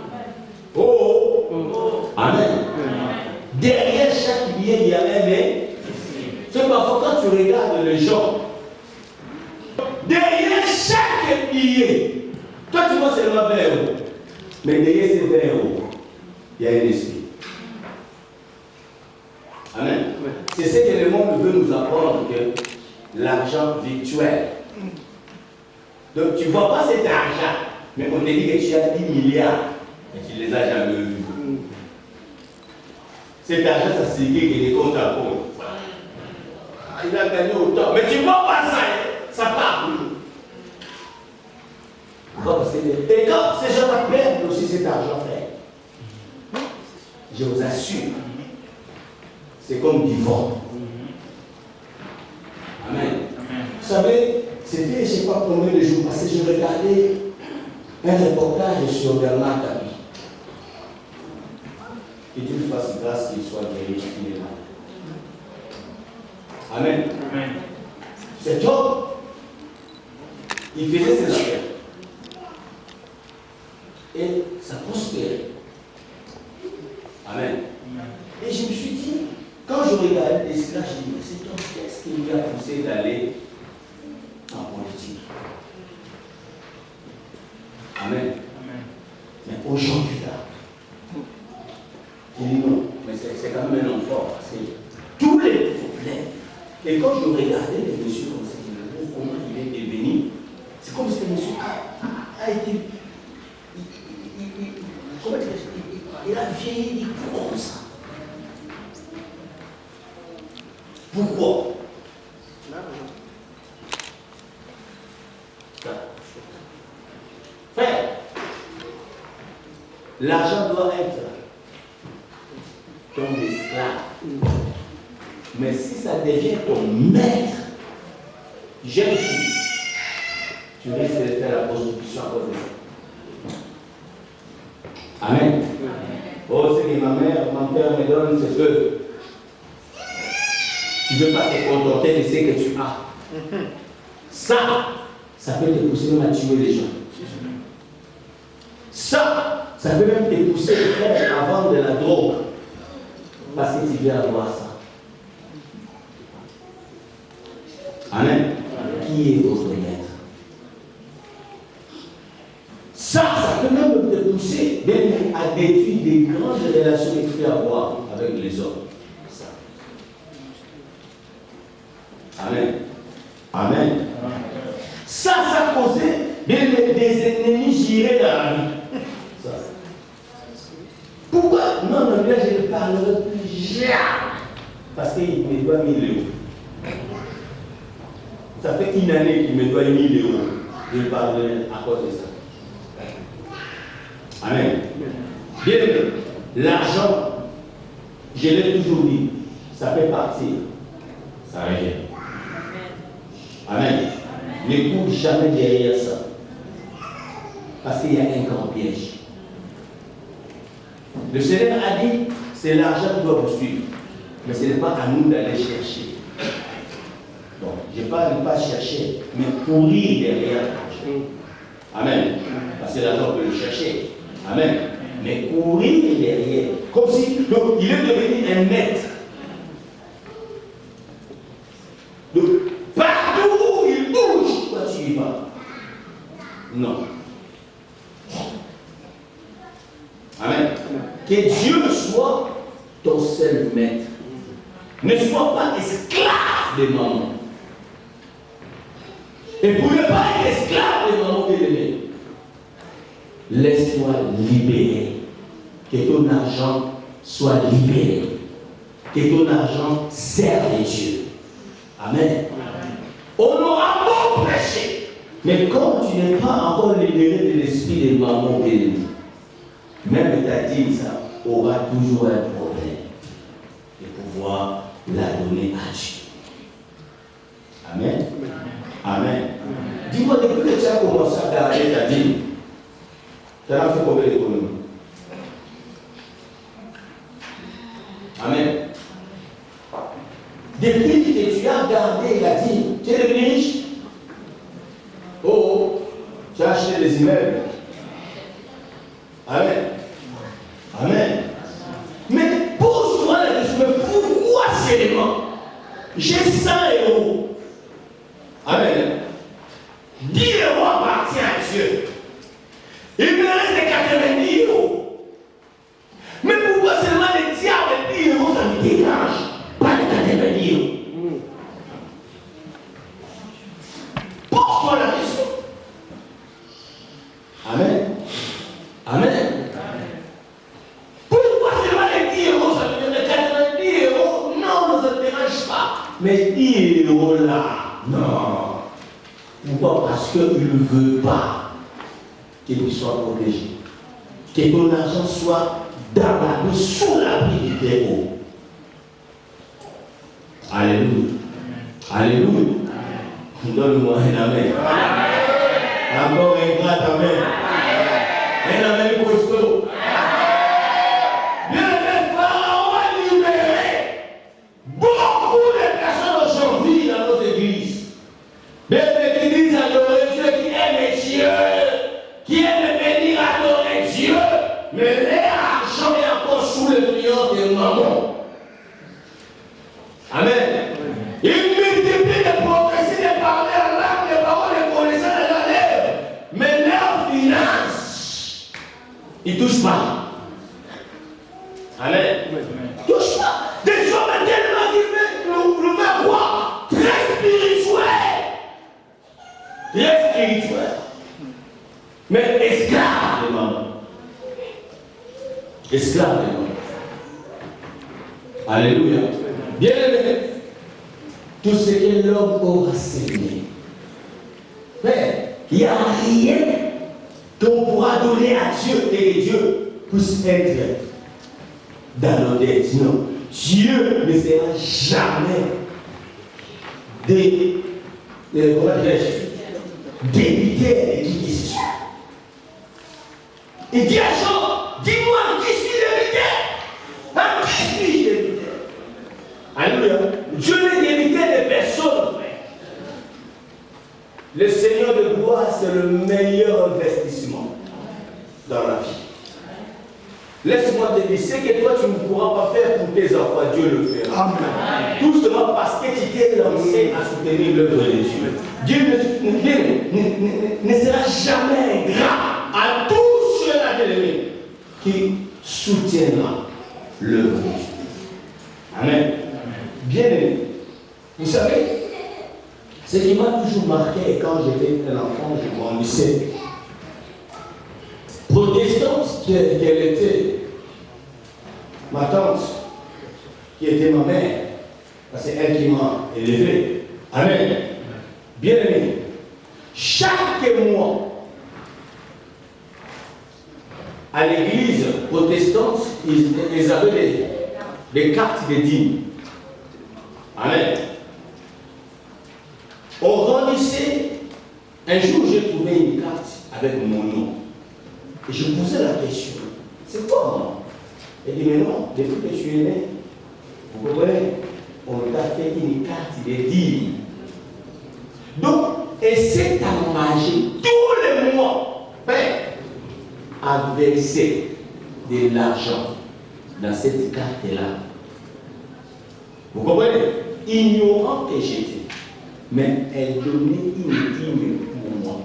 Oh! Amen. Derrière chaque billet, il y a un esprit. C'est parfois quand tu regardes les gens, derrière chaque billet, toi tu vois seulement 20 €. Mais derrière ces 20 €, il y a un esprit. Amen. C'est ce que le monde veut nous apprendre, que l'argent virtuel. Donc tu ne vois pas cet argent, mais on te dit que tu as 10 milliards et tu ne les as jamais vus. Cet argent, ça signifie qu'il est compte à compte. Il a gagné autant. Mais tu ne vois pas ça, ça part. Et quand ces gens perdent aussi cet argent, frère, je vous assure, c'est comme du vent. Amen. Vous savez, c'était, je ne sais pas combien de jours passés, je regardais un reportage sur Bernard Tapie. Que Dieu lui fasse grâce qu'il soit guéri, qu'il est là. Amen. Amen. Cet homme, il faisait ses affaires. Et ça prospérait. Amen. Et je me suis dit, quand je regardais cela, je me dis, mais cet homme, qu'est-ce qui lui a poussé d'aller en politique? Amen. Amen. Mais aujourd'hui, là, il dit non, mais c'est quand même un homme fort. Parce que tous les problèmes. Et quand je regardais les messieurs comme ça, je me disais, comment il est devenu, c'est comme si le monsieur a été. Comment dire, il a vieilli comme ça. Pourquoi? Frère, l'argent doit être comme l'esclave. si ça devient ton maître, jeune fille, tu risques de faire la prostitution à cause de ça. Amen. Oh, c'est que ma mère, mon père me donne ce que tu ne veux pas te contenter de ce que tu as. Ça peut te pousser même à tuer les gens. Ça peut même te pousser à vendre de la drogue parce que tu veux avoir ça. Amen. Qui est votre maître? Ça peut même te pousser même à détruire des grandes relations que tu peux avoir avec les hommes. Amen. Amen. Ça causait des ennemis girés dans la vie. Ça. Pourquoi? Non, là, je ne parlerai plus jamais. Parce qu'il me doit 1000 €. Ça fait une année qu'il me doit 1000 €. Je parlerai à cause de ça. Amen. Bien aimé, l'argent, je l'ai toujours dit, ça fait partir. Ça revient. Amen. Ne cours jamais derrière ça. Parce qu'il y a un grand piège. Le Seigneur a dit, c'est l'argent qui doit vous suivre. Mais ce n'est pas à nous d'aller chercher. Bon, je ne parle pas chercher, mais courir derrière l'argent. Amen. Parce que l'argent peut le chercher. Amen. Mais courir derrière. Comme si, donc, il est devenu un maître. Donc, partout où il bouge, toi tu y vas. Non. Amen. Que Dieu soit ton seul maître. Ne sois pas esclave de maman. Et pour ne pas être esclave de maman bien-aimée, laisse-toi libérer. Que ton argent soit libéré. Que ton argent serve Dieu. Amen. On aura beau prêcher, mais quand tu n'es pas encore libéré de l'esprit de maman bien-aimée, même ta dîme, ça aura toujours un problème de pouvoir la donner à Dieu. Amen. Amen. Dis-moi, depuis que tu as commencé à garder ta dîme, tu as fait combien d'économies? Amen. Depuis que tu as gardé la dîme, tu es devenu riche. Oh, tu as acheté des immeubles. Amen. Amen. Mais pose-toi la question, pourquoi seulement j'ai 100 €? Amen. 10 € appartient à Dieu. Il me reste 90 €. Mais pourquoi seulement les diables 10 € ça me dérange? Pas les 90 €. Pose-toi la question. Amen. Amen. Pourquoi seulement les 10 € ça me dérange? 90 €? Non, ça ne dérange pas. Mais 10 € là, non. Pourquoi? Parce qu'il ne veut pas que tu sois protégé. Que ton argent soit sous l'abri du Très-Haut. Alléluia. Alléluia. Donne-moi un amen. Encore un grand amen. Un amen costaud. Bien le Pharaon a libéré beaucoup de personnes aujourd'hui dans nos églises. Bien qui disent adorer Dieu, qui aiment Dieu, qui aiment venir adorer Dieu, mais l'argent est encore sous le triomphe de maman. Amen. Il multiplie les prophéties, de parler en langue, les paroles, les connaissances de la lèvre. Mais leur finance, ils ne touchent pas. Amen. Ils ne touchent pas. Des hommes tellement qui nous faire quoi? Très spirituel. Très spirituel. Mais esclave de maman. Esclave de maman. Alléluia. Bien aimé. Tout ce que l'homme aura semé. Mais il n'y a rien qu'on pourra donner à Dieu et que Dieu puisse être dans nos têtes. Non. Dieu ne sera jamais d'éviter et qui se sont. Il dit à Job, dis-moi qui suis l'héritier? Qui suis l'héritier? Alléluia. Dieu n'est héritier de personne, frère. Le Seigneur de gloire, c'est le meilleur investissement dans la vie. Laisse-moi te dire, ce que toi tu ne pourras pas faire pour tes enfants, Dieu le fera. Amen. Tout cela parce que tu t'es lancé à soutenir l'œuvre de Dieu. Dieu ne sera jamais ingrat à tous ceux-là de l'ennemi qui soutiendra l'œuvre de Dieu. Amen. Bien aimé. Vous savez, ce qui m'a toujours marqué quand j'étais un enfant, je grandissais. Protestante qu'elle était, ma tante, qui était ma mère, c'est elle qui m'a élevé. Amen. Bien aimé, chaque mois, à l'église protestante, ils avaient des cartes de dîmes. Amen. On grandissait. Un jour, j'ai trouvé une carte avec mon nom. Et je posais la question, c'est quoi, maman? Elle dit, mais non, depuis que tu es né, vous comprenez, on t'a fait une carte de dîmes. Donc, essaie d'engager tous les mois, à verser de l'argent dans cette carte-là. Vous comprenez? Ignorant que j'étais, mais elle donnait une dîme pour moi.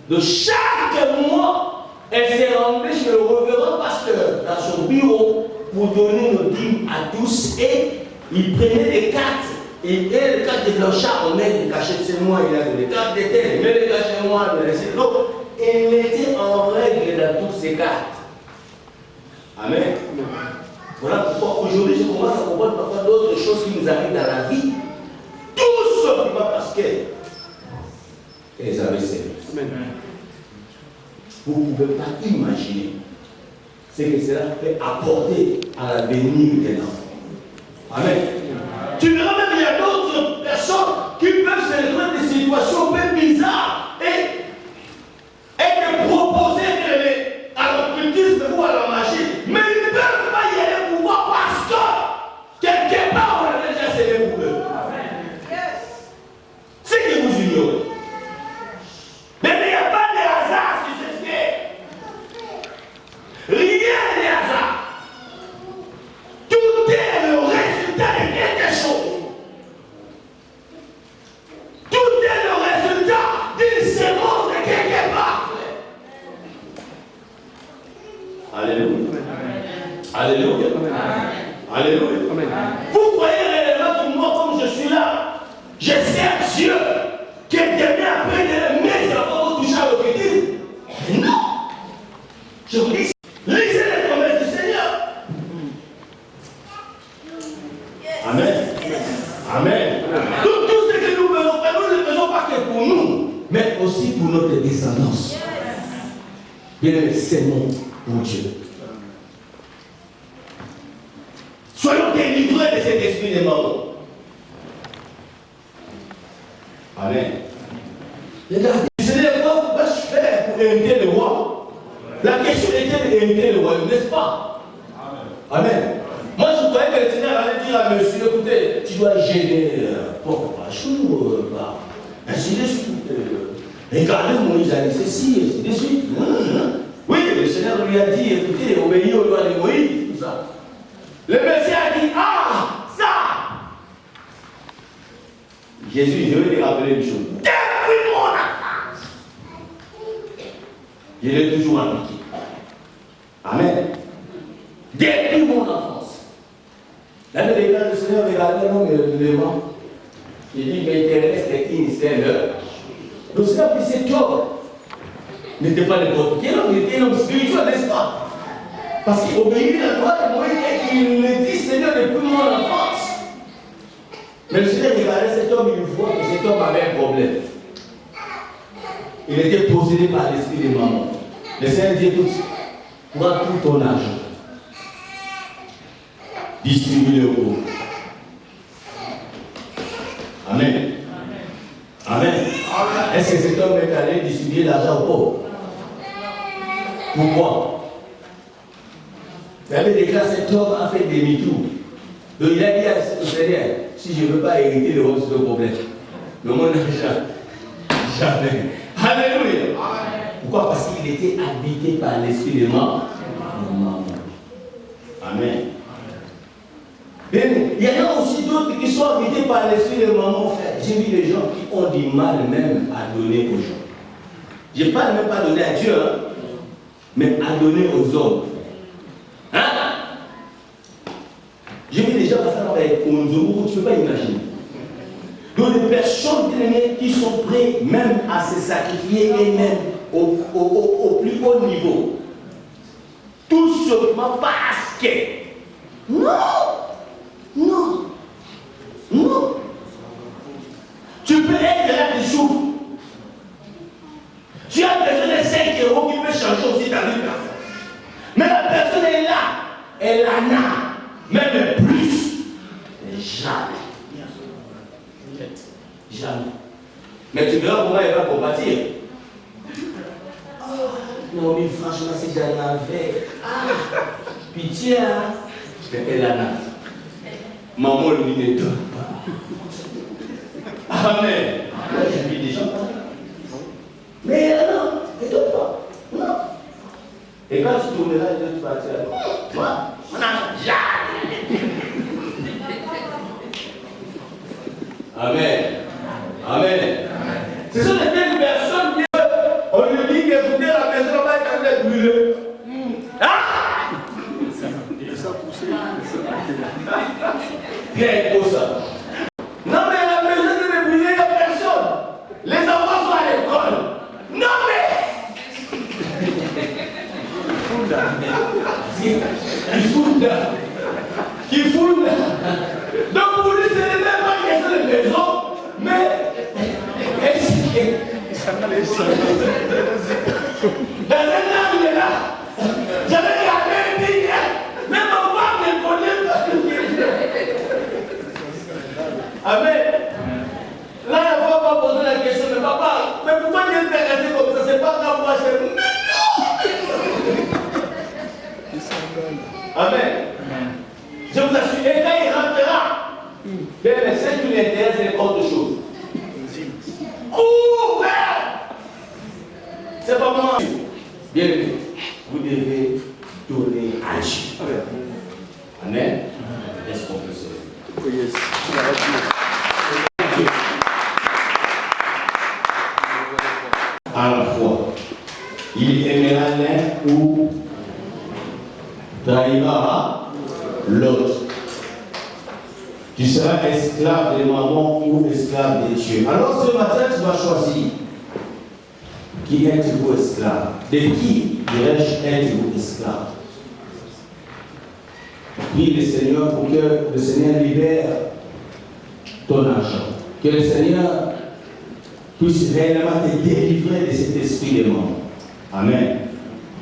De chaque mois, elle s'est rendue chez le révérend pasteur dans son bureau pour donner nos dîmes à tous et il prenait des cartes. Et les cartes de Blanchard, on met des cachets chez moi, il a des cartes de tel, il met des cachets chez moi, il laissait l'autre. Et il était en règle dans toutes ces cartes. Amen. Voilà pourquoi aujourd'hui je commence à comprendre parfois d'autres choses qui nous arrivent dans la vie. Tout simplement parce qu'elles avaient servi. Vous ne pouvez pas imaginer ce que cela peut apporter à l'avenir des enfants. Amen. Tu verras même qu'il y a d'autres personnes qui peuvent se retrouver dans des situations un peu bizarres et te proposer à l'occultisme ou à la magie, mais ils ne peuvent pas y aller pour moi parce que quelque part on a déjà scellé pour eux. C'est que vous ignorez. Mais il n'y a pas de hasard sur ce fait. Rien n'est hasard. Tout est le résultat de quelque chose. Tout est le résultat d'une sémence de quelque part. Alléluia. Alléluia. Alléluia. Vous croyez réellement que moi, comme je suis là, je sers Dieu qui est demain après de mes enfants pour toucher à l'occultisme? Non. Je vous dis, lisez les promesses du Seigneur. Amen. Amen. Donc tout ce que nous faisons, nous ne le faisons pas que pour nous, mais aussi pour notre descendance. Bien aimé, c'est mon pour Dieu. Soyons délivrés de cet esprit de mort. Amen. Regardez, Seigneur, comment vas-je faire pour éviter le roi? La question était d'éviter le royaume, n'est-ce pas? Amen. Amen. Moi, je croyais que le Seigneur allait dire à monsieur, écoutez, tu dois gêner pauvre Pachou, ainsi de suite. Regardez Moïse a dit ceci, ainsi de suite. Oui, le Seigneur lui a dit, écoutez, obéis aux lois de Moïse, tout ça. Le Messie a dit, ah, ça. Jésus, je vais lui rappeler une chose. Depuis mon enfance, je l'ai toujours appliqué. Amen. Depuis mon enfance. L'année des gars, le Seigneur regardait l'homme le vent. Il dit, mais il reste une seule heure. Le Seigneur dit, cet homme n'était pas n'importe quel homme, il était un homme spirituel, n'est-ce pas? Parce qu'il obéit à la loi de Moïse et qu'il le dit, Seigneur, depuis mon enfance. Mais le Seigneur regardait cet homme, il voit que cet homme avait un problème. Il était possédé par l'esprit de maman. Le Seigneur dit, écoute, prends tout ton argent, distribue-le aux pauvres. Amen. Amen. Est-ce que cet homme est allé distribuer l'argent aux pauvres? Pourquoi? Vous avez déclaré cet homme a fait demi-tour. Donc il a dit au Seigneur, si je ne veux pas hériter le reste de problème, le monde n'a jamais. Alléluia. Pourquoi? Parce qu'il était habité par l'esprit de maman. Amen. Et il y en a aussi d'autres qui sont habités par l'esprit de maman, frère. J'ai vu des gens qui ont du mal même à donner aux gens. Je ne parle même pas donner à Dieu, hein, mais à donner aux hommes. Hein? J'ai vu des gens passer avec Konzo, tu ne peux pas imaginer. Donc des personnes qui sont prêtes même à se sacrifier et même au plus haut niveau. Tout simplement parce que non. Tu peux être là, tu souffres. Tu as besoin de 5 € qui peut changer aussi ta vie. Mais la personne est là, elle en a, même plus. Mais jamais. Mais tu verras comment elle va combattre. Non, mais franchement, si j'en avais. Pitié, hein? Mais elle en a. Maman lui ne donne pas. Amen. J'ai vu des gens parler. Mais non, elle ne donne pas. Non. Et quand tu tourneras, tu vas partir. Toi, on a jamais. Amen. Amen. Ce sont les mêmes personnes qui on lui dit qu'écoutez la maison va être brûlée. Ah! Bien beau ça. Non mais la maison est brûlée, il n'y a personne. Les enfants sont à l'école. Non mais qui fout là. Donc pour lui c'est même pas question de maison, mais dans un an il est là. J'avais regardé dit, même ma femme ne connaît pas. Amen. Là, il ne faut pas poser la question, mais papa, mais pourquoi tu es intéressé comme ça? C'est pas comme moi, je fais. Amen. Je vous assure, et quand il rentrera, mais ce qui lui intéresse, c'est autre chose. Oh, c'est pas moi. Bien aimé, vous devez donner à Dieu. Amen. Est-ce qu'on peut se lever? Oui, yes. À la fois, il aimera l'un ou trahira l'autre. Tu seras esclave de maman ou esclave de Dieu. Alors ce matin, tu vas choisir. Qui êtes-vous esclave? De qui, dirais-je, êtes-vous esclave? Prie le Seigneur pour que le Seigneur libère ton argent. Que le Seigneur puisse réellement te délivrer de cet esprit de mort. Amen.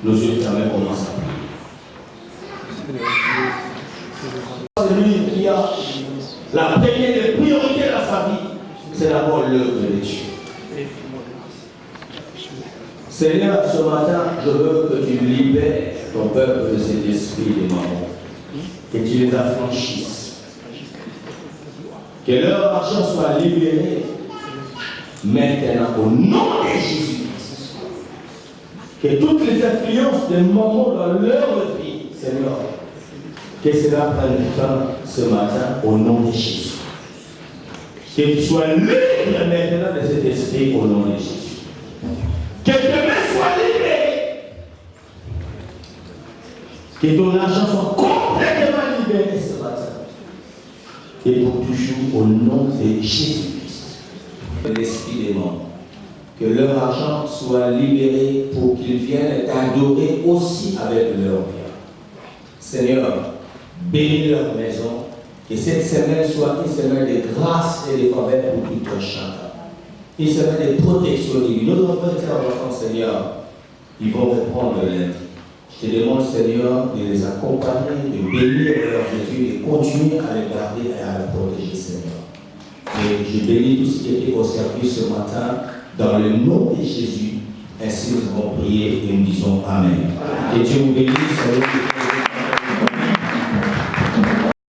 Nos yeux fermés, commencent à prier. Celui qui a la première des priorités dans sa vie, c'est d'abord l'œuvre de Dieu. Seigneur, ce matin, je veux que tu libères ton peuple de cet esprit de maman. Que tu les affranchisses. Que leur argent soit libéré maintenant au nom de Jésus-Christ. Que toutes les influences de maman dans leur vie, Seigneur, que cela prenne fin ce matin au nom de Jésus. Que tu sois libre maintenant de cet esprit au nom de Jésus. Que demain soit libéré. Que ton argent soit complètement libéré ce matin. Et pour toujours au nom de Jésus-Christ. L'esprit des morts. Que leur argent soit libéré pour qu'ils viennent t'adorer aussi avec leur bien. Seigneur, bénis leur maison. Que cette semaine soit une semaine de grâce et de faveur pour tout un chacun. Une semaine de protection divine. Nos enfants, Seigneur, ils vont reprendre lundi. Je te demande, Seigneur, de les accompagner, de bénir leurs études et continuer à les garder et à les protéger, Seigneur. Et je bénis tout ce qui était au service ce matin dans le nom de Jésus. Ainsi nous avons prié et nous disons Amen. Que Dieu vous bénisse.